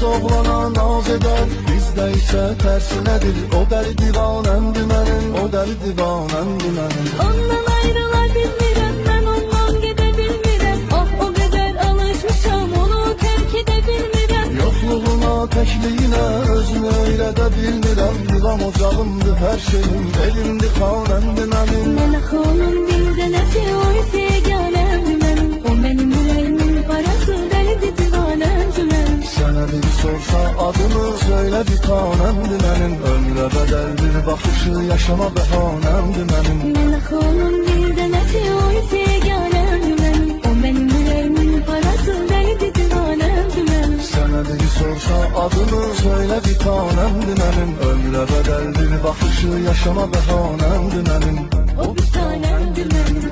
oğlana naz eder, bizdə isə tərsinədir. O dəli divanəmdir mənim, o dəli divanəmdir mənim. Ondan ayrıla bilmirəm, mən ondan gedə bilmirəm. Ah, o qədər alışmışam, onu tərk edə bilmirəm. Yoxluğuna, təkliyinə özümü öyrədə bilmirəm. Yuvam ocağımdır hər şeyim, elimdir xanəmdir mənim. Mənə xanım bir dənəsi o isə yeganəmdir mənim. O mənim ürəyimin parası, dəlidir divanəmdir mənim. Sənə bir sorsa adını söylə bir tanəmdir mənim. Ömrə bədəldir baxışı, yaşama bəhanəmdir mənim. Mənə xanım bir dənəsi o isə yeganəmdir mənim. O mənim ürəyimin parası, dəlidir divanəmdir mənim. Sənə bir sorsa adını söylə bir tanəmdir mənim. Ömrə bədəldir baxışı, yaşama bəhanəmdir mənim. O bir tanəmdir mənim.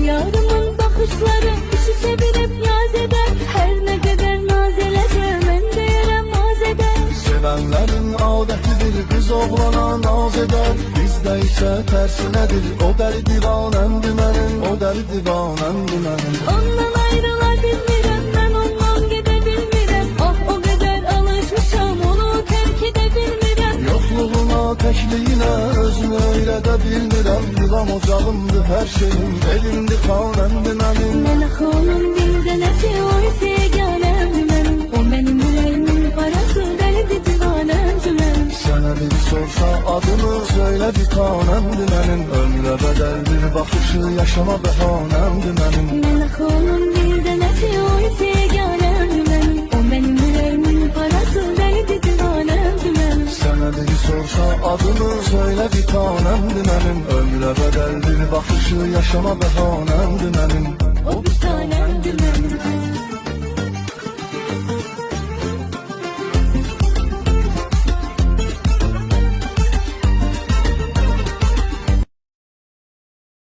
Yarımın bakışları işi çevirip yaz eder. Her ne kadar naz eləsə, mən deyərəm naz eder. Sevənlərin adətidir, qız oğlana naz eder, bizdə isə tərsinədir. O dəli divanəmdir mənim, o dəli divanəmdir mənim. Ondan ayrıla bilmirəm, mən ondan gedə bilmirəm. Ah, o qədər alışmışam, onu tərk edə bilmirəm. Yoxluğuna, təkliyinə özümü öyrədə bilmirəm. Yuvam ocağımdır hər şeyim, elimdir xanəmdir mənim. Mənə xanım bir dənəsi o isə yeganəmdir mənim. O mənim ürəyimin parası, dəlidir divanəmdir mənim. Sənə bir sorsa adını söylə bir tanəmdir mənim. Ömrə bədəldir baxışı, yaşama bəhanəmdir mənim. Mənə xanım bir dənəsi o isə yeganəmdir mənim. O mənim ürəyimin parası, dəlidir divanəmdir mənim. Sənə bir sorsa adını söylə bir tanəmdir mənim. Ömrə bədəldir baxışı, yaşama bəhanəmdir mənim. O bir tanəmdir mənim.